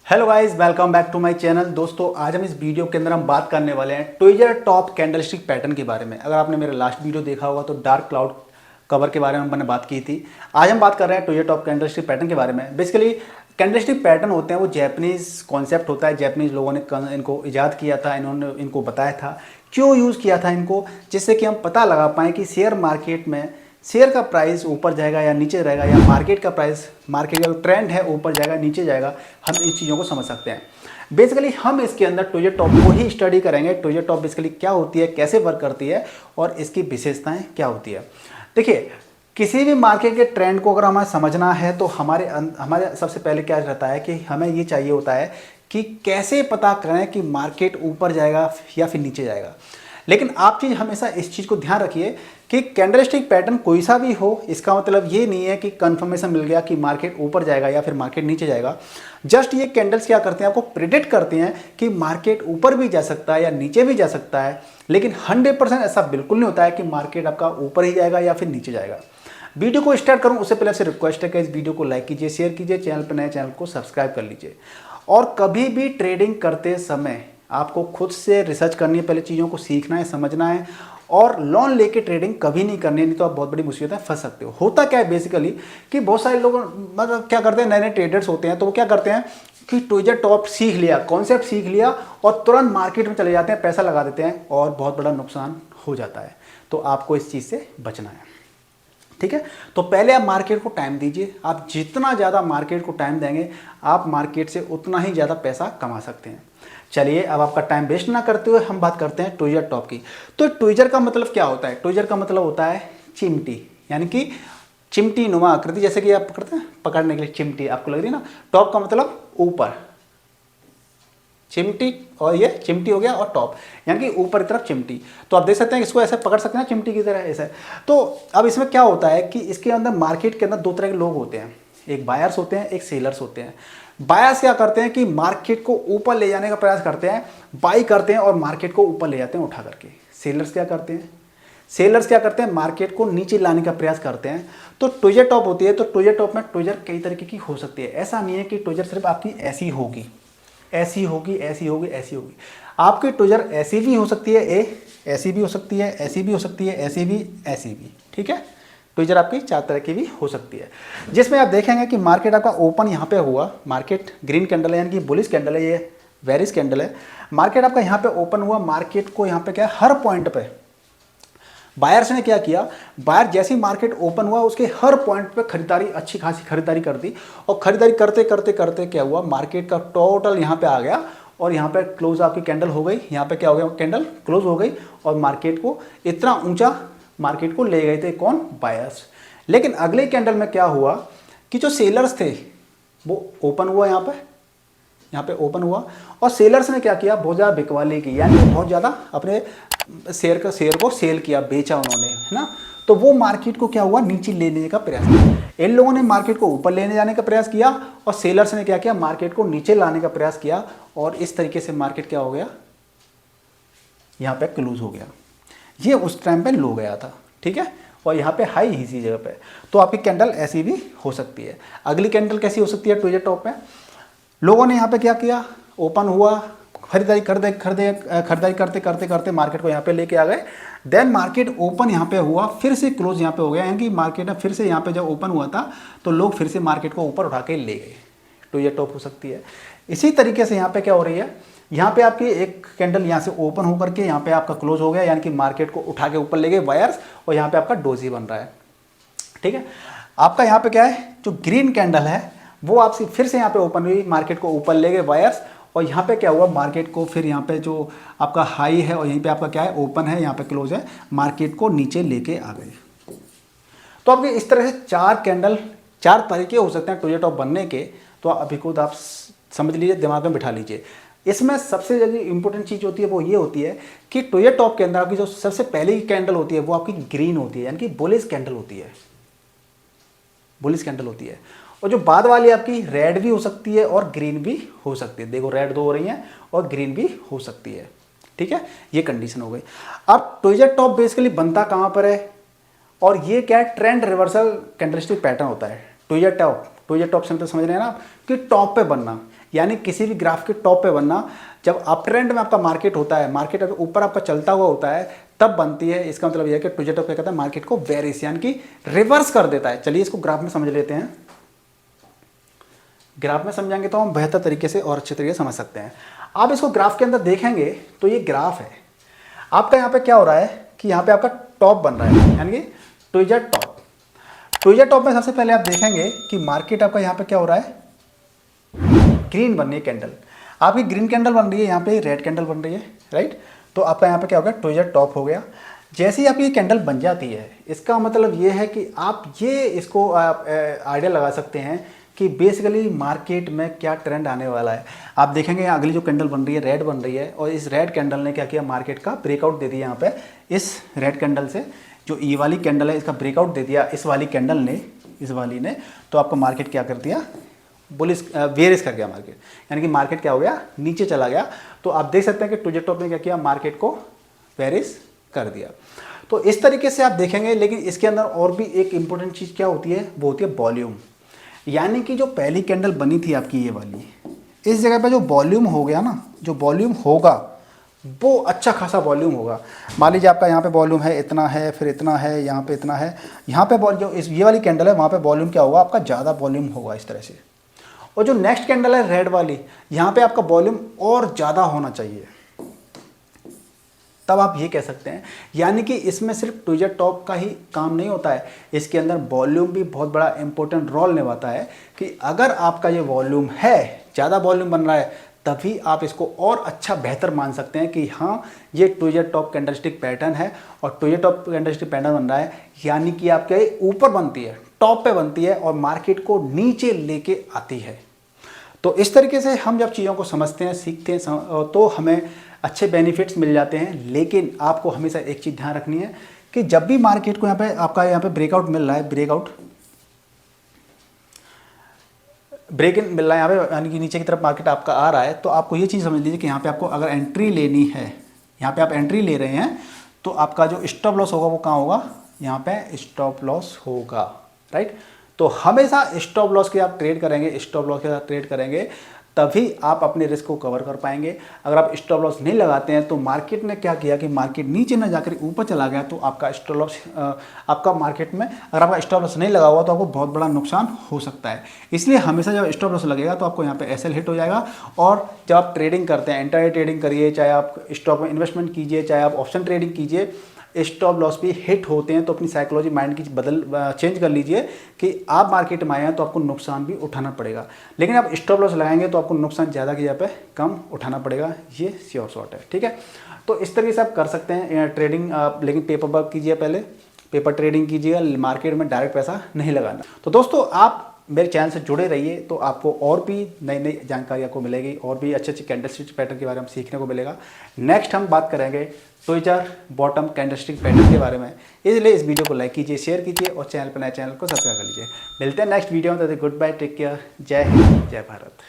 Hello guys, welcome back to my channel. दोस्तों, आज हम इस वीडियो के अंदर हम बात करने वाले हैं ट्विजर टॉप कैंडलस्टिक पैटर्न के बारे में। अगर आपने मेरा लास्ट वीडियो देखा होगा तो डार्क क्लाउड कवर के बारे में मैंने बात की थी। आज हम बात कर रहे हैं ट्विजर टॉप कैंडलस्टिक पैटर्न के बारे में। बेसिकली कैंडलस्टिक पैटर्न होते हैं वो जैपनीज कॉन्सेप्ट होता है। जैपनीज लोगों ने इनको ईजाद किया था, इन्होंने इनको बताया था क्यों यूज़ किया था इनको, जिससे कि हम पता लगा पाएँ कि शेयर मार्केट में शेयर का प्राइस ऊपर जाएगा या नीचे रहेगा, या मार्केट का प्राइस, मार्केट का ट्रेंड है ऊपर जाएगा नीचे जाएगा, हम इन चीज़ों को समझ सकते हैं। बेसिकली हम इसके अंदर ट्विजर टॉप को ही स्टडी करेंगे। ट्विजर टॉप बेसिकली क्या होती है, कैसे वर्क करती है और इसकी विशेषताएं क्या होती है। देखिए, किसी भी मार्केट के ट्रेंड को अगर हमें समझना है तो हमारे सबसे पहले क्या रहता है कि हमें ये चाहिए होता है कि कैसे पता करें कि मार्केट ऊपर जाएगा या फिर नीचे जाएगा। लेकिन आप चीज़ हमेशा इस चीज़ को ध्यान रखिए कि कैंडलस्टिक पैटर्न कोई सा भी हो, इसका मतलब ये नहीं है कि कंफर्मेशन मिल गया कि मार्केट ऊपर जाएगा या फिर मार्केट नीचे जाएगा। जस्ट ये कैंडल्स क्या करते हैं, आपको प्रिडिक्ट करते हैं कि मार्केट ऊपर भी जा सकता है या नीचे भी जा सकता है। लेकिन 100% ऐसा बिल्कुल नहीं होता है कि मार्केट आपका ऊपर ही जाएगा या फिर नीचे जाएगा। वीडियो को स्टार्ट करूं उससे पहले आपसे रिक्वेस्ट है कि इस वीडियो को लाइक कीजिए, शेयर कीजिए, चैनल पर नए चैनल को सब्सक्राइब कर लीजिए। और कभी भी ट्रेडिंग करते समय आपको खुद से रिसर्च करनी है, पहले चीज़ों को सीखना है, समझना है। और लोन लेके ट्रेडिंग कभी नहीं करनी है, नहीं तो आप बहुत बड़ी मुसीबत में फंस सकते हो। होता क्या है बेसिकली कि बहुत सारे लोग मतलब क्या करते हैं, नए नए ट्रेडर्स होते हैं तो वो क्या करते हैं कि ट्विजर टॉप सीख लिया, कॉन्सेप्ट सीख लिया और तुरंत मार्केट में चले जाते हैं, पैसा लगा देते हैं और बहुत बड़ा नुकसान हो जाता है। तो आपको इस चीज़ से बचना है, ठीक है। तो पहले आप मार्केट को टाइम दीजिए। आप जितना ज़्यादा मार्केट को टाइम देंगे, आप मार्केट से उतना ही ज़्यादा पैसा कमा सकते हैं। चलिए, अब आपका टाइम वेस्ट ना करते हुए हम बात करते हैं ट्विजर टॉप की। तो ट्विजर का मतलब क्या होता है? ट्विजर का मतलब होता है चिमटी, यानी कि चिमटी नुमा आकृति, जैसे कि आप पकड़ते हैं, पकड़ने के लिए चिमटी आपको लग रही है ना। टॉप का मतलब ऊपर, चिमटी, और ये चिमटी हो गया, और टॉप यानी कि ऊपर की तरफ चिमटी। तो आप देख सकते हैं, इसको ऐसे पकड़ सकते हैं चिमटी की तरह ऐसे। तो अब इसमें क्या होता है कि इसके अंदर, मार्केट के अंदर दो तरह के लोग होते हैं, एक बायर्स होते हैं, एक सेलर्स होते हैं। बायर्स क्या करते हैं कि मार्केट को ऊपर ले जाने का प्रयास करते हैं, बाई करते हैं और मार्केट को ऊपर ले जाते हैं उठा करके। सेलर्स क्या करते हैं? सेलर्स क्या करते हैं? मार्केट को नीचे लाने का प्रयास करते हैं। तो ट्विजर टॉप होती है, तो ट्विजर टॉप में ट्विजर कई तरीके की हो सकती है। ऐसा नहीं है कि ट्विजर सिर्फ आपकी ऐसी होगी, ऐसी होगी, ऐसी होगी, ऐसी होगी। आपकी ट्विजर ऐसी भी हो सकती है, ऐसी भी हो सकती है, ऐसी भी हो सकती है, ऐसी भी, ऐसी भी, ठीक है। ट्विजर आपकी 4 तरह की भी हो सकती है, जिसमें आप देखेंगे कि मार्केट आपका ओपन यहाँ पे हुआ, मार्केट ग्रीन कैंडल है यानी कि बुलिश कैंडल है, ये बेरिश कैंडल है। मार्केट आपका यहाँ पे ओपन हुआ, मार्केट को यहाँ पे क्या है, हर पॉइंट पे बायर्स ने क्या किया, बायर जैसे ही मार्केट ओपन हुआ उसके हर पॉइंट पे खरीदारी, अच्छी खासी खरीदारी कर दी। और खरीदारी करते करते करते क्या हुआ, मार्केट का टोटल यहाँ पे आ गया और यहाँ पे क्लोज आपकी कैंडल हो गई। यहाँ पे क्या हो गया, कैंडल क्लोज हो गई और मार्केट को इतना ऊंचा, मार्केट को ले गए थे कौन, बायर्स। लेकिन अगले कैंडल में क्या हुआ कि जो सेलर्स थे वो ओपन हुआ, यहाँ पे ओपन हुआ और सेलर्स ने क्या किया, बहुत ज़्यादा बिकवाली की, यानी बहुत ज़्यादा अपने शेयर को सेल किया, बेचा उन्होंने, है ना। तो वो मार्केट को क्या हुआ, नीचे लेने का प्रयास किया। इन लोगों ने मार्केट को ऊपर लेने जाने का प्रयास किया और सेलर्स ने क्या किया, मार्केट को नीचे लाने का प्रयास किया। और इस तरीके से मार्केट क्या हो गया, यहाँ पे क्लोज हो गया। ये उस टाइम पे लो गया था, ठीक है, और यहाँ पे हाई इसी जगह पे। तो आपकी कैंडल ऐसी भी हो सकती है। अगली कैंडल कैसी हो सकती है ट्विजर टॉप में, लोगों ने यहाँ पे क्या किया, ओपन हुआ, खरीदारी करते करते करते मार्केट को यहाँ पे लेके आ गए। देन मार्केट ओपन यहाँ पे हुआ, फिर से क्लोज यहाँ पे हो गया, यानी कि मार्केट में फिर से यहाँ पे जब ओपन हुआ था तो लोग फिर से मार्केट को ऊपर उठा के ले गए। ट्विजर टॉप हो सकती है। इसी तरीके से यहाँ पे क्या हो रही है, यहाँ पे आपकी एक कैंडल यहाँ से ओपन होकर के यहाँ पे आपका क्लोज हो गया, यानी कि मार्केट को उठा के ऊपर ले गए वायर्स, और यहाँ पे आपका डोजी बन रहा है, ठीक है। आपका यहाँ पे क्या है, जो ग्रीन कैंडल है वो आपसे फिर से यहाँ पे ओपन हुई, मार्केट को ऊपर ले गए वायर्स, और यहाँ पे क्या हुआ, मार्केट को फिर यहाँ पे जो आपका हाई है और यहीं पे आपका क्या है, ओपन है, यहाँ पे क्लोज है, मार्केट को नीचे लेके आ गए। तो आपके इस तरह से 4 कैंडल, 4 तरीके हो सकते हैं ट्विजर टॉप बनने के। तो अभी खुद आप समझ लीजिए, दिमाग में बिठा लीजिए। इसमें सबसे ज़्यादा इंपॉर्टेंट चीज़ होती है वो ये होती है कि ट्विजर टॉप के अंदर आपकी जो सबसे पहली कैंडल होती है वो आपकी ग्रीन होती है, यानी कि बुलिश कैंडल होती है, बुलिश कैंडल होती है। और जो बाद वाली आपकी रेड भी हो सकती है और ग्रीन भी हो सकती है। देखो, रेड 2 हो रही हैं और ग्रीन भी हो सकती है, ठीक है। ये कंडीशन हो गई। अब ट्विजर टॉप बेसिकली बनता कहाँ पर है, और ये क्या है, ट्रेंड रिवर्सल कैंडलस्टिक पैटर्न होता है। ट्विजर टॉप टोजेट टॉप से मतलब समझ रहे हैं ना कि टॉप पे बनना, यानी किसी भी ग्राफ के टॉप पे बनना। जब अप ट्रेंड में आपका मार्केट होता है, मार्केट अगर ऊपर आपका चलता हुआ होता है तब बनती है। इसका मतलब यह है कि टोजेट टॉप क्या कहता है, मार्केट को बेरिश यानी कि रिवर्स कर देता है। चलिए इसको ग्राफ में समझ लेते हैं। ग्राफ में समझेंगे तो हम बेहतर तरीके से और अच्छे तरीके से समझ सकते हैं। आप इसको ग्राफ के अंदर देखेंगे तो ये ग्राफ है आपका। यहाँ पे क्या हो रहा है कि यहाँ पे आपका टॉप बन रहा है, यानी कि टोजेट टॉप। टोजेट टॉप में सबसे पहले आप देखेंगे कि मार्केट आपका यहाँ पे क्या हो रहा है, ग्रीन बन रही है कैंडल। आपकी ग्रीन कैंडल बन रही है, यहाँ पे रेड कैंडल बन रही है, राइट। तो आपका यहाँ पे क्या हो गया, टोजेट टॉप हो गया। जैसे ही आपकी ये कैंडल बन जाती है, इसका मतलब ये है कि आप ये इसको आइडिया लगा सकते हैं कि बेसिकली मार्केट में क्या ट्रेंड आने वाला है। आप देखेंगे अगली जो कैंडल बन रही है रेड बन रही है, और इस रेड कैंडल ने क्या किया, मार्केट का ब्रेकआउट दे दिया। यहाँ पे इस रेड कैंडल से जो ये वाली कैंडल है इसका ब्रेकआउट दे दिया इस वाली कैंडल ने, इस वाली ने। तो आपका मार्केट क्या कर दिया, बुलिश बेरिश कर गया मार्केट, यानी कि मार्केट क्या हो गया, नीचे चला गया। तो आप देख सकते हैं कि टोजेट टॉप ने क्या किया, मार्केट को बेरिश कर दिया। तो इस तरीके से आप देखेंगे। लेकिन इसके अंदर और भी एक इंपॉर्टेंट चीज़ क्या होती है, वो होती है वॉल्यूम। यानी कि जो पहली कैंडल बनी थी आपकी ये वाली, इस जगह पे जो वॉल्यूम हो गया ना, जो वॉल्यूम होगा वो अच्छा खासा वॉल्यूम होगा। मान लीजिए आपका यहाँ पे वॉल्यूम है इतना है, फिर इतना है, यहाँ पे इतना है, यहाँ पे जो ये वाली कैंडल है वहाँ पे वॉल्यूम क्या होगा, आपका ज़्यादा वॉल्यूम होगा इस तरह से। और जो नेक्स्ट कैंडल है रेड वाली, यहाँ पे आपका वॉल्यूम और ज़्यादा होना चाहिए, तब आप ये कह सकते हैं। यानी कि इसमें सिर्फ टोजेट टॉप का ही काम नहीं होता है, इसके अंदर वॉल्यूम भी बहुत बड़ा इंपॉर्टेंट रोल निभाता है। कि अगर आपका ये वॉल्यूम है, ज़्यादा वॉल्यूम बन रहा है, तभी आप इसको और अच्छा बेहतर मान सकते हैं कि हाँ ये टोजेट टॉप कैंडलस्टिक पैटर्न है। और टोजेट टॉप कैंडलस्टिक पैटर्न बन रहा है, यानी कि आपके ऊपर बनती है, टॉप पे बनती है और मार्केट को नीचे लेके आती है। तो इस तरीके से हम जब चीज़ों को समझते हैं, सीखते हैं, तो हमें अच्छे बेनिफिट्स मिल जाते हैं। लेकिन आपको हमेशा एक चीज़ ध्यान रखनी है कि जब भी मार्केट को यहाँ पे आपका यहाँ पे ब्रेकआउट मिल रहा है, ब्रेक इन मिल रहा है यहाँ पे, यानी कि नीचे की तरफ मार्केट आपका आ रहा है, तो आपको ये चीज़ समझ लीजिए कि यहाँ पे आपको अगर एंट्री लेनी है, यहाँ पे आप एंट्री ले रहे हैं, तो आपका जो स्टॉप लॉस होगा वो कहाँ होगा, यहाँ पे स्टॉप लॉस होगा, राइट। तो हमेशा स्टॉप लॉस के आप ट्रेड करेंगे, स्टॉप लॉस के साथ ट्रेड करेंगे, तभी आप अपने रिस्क को कवर कर पाएंगे। अगर आप स्टॉप लॉस नहीं लगाते हैं, तो मार्केट ने क्या किया कि मार्केट नीचे ना जाकर ऊपर चला गया, तो आपका स्टॉप लॉस आपका मार्केट में अगर आपका स्टॉप लॉस नहीं लगा हुआ तो आपको बहुत बड़ा नुकसान हो सकता है। इसलिए हमेशा जब स्टॉप लॉस लगेगा तो आपको यहाँ पे एसएल हिट हो जाएगा। और जब आप ट्रेडिंग करते हैं, इंट्राडे ट्रेडिंग करिए, चाहे आप स्टॉक में इन्वेस्टमेंट कीजिए, चाहे आप ऑप्शन ट्रेडिंग कीजिए, स्टॉप लॉस भी हिट होते हैं। तो अपनी साइकोलॉजी माइंड की चेंज कर लीजिए कि आप मार्केट में आए हैं तो आपको नुकसान भी उठाना पड़ेगा, लेकिन आप स्टॉप लॉस लगाएंगे तो आपको नुकसान ज़्यादा की जगह पे कम उठाना पड़ेगा। ये श्योर शॉट है, ठीक है। तो इस तरीके से आप कर सकते हैं ट्रेडिंग, लेकिन पेपर वर्क कीजिए, पहले पेपर ट्रेडिंग कीजिएगा, मार्केट में डायरेक्ट पैसा नहीं लगाना। तो दोस्तों आप मेरे चैनल से जुड़े रहिए, तो आपको और भी नई नई जानकारी आपको मिलेगी, और भी अच्छे अच्छे कैंडलस्टिक पैटर्न के बारे में सीखने को मिलेगा। नेक्स्ट हम बात करेंगे टोजेट बॉटम कैंडलस्टिक पैटर्न के बारे में। इसलिए इस वीडियो को लाइक कीजिए, शेयर कीजिए, और चैनल पर नए चैनल को सब्सक्राइब कर लीजिए। मिलते हैं नेक्स्ट वीडियो में, तो गुड बाय, टेक केयर, जय हिंद, जय भारत।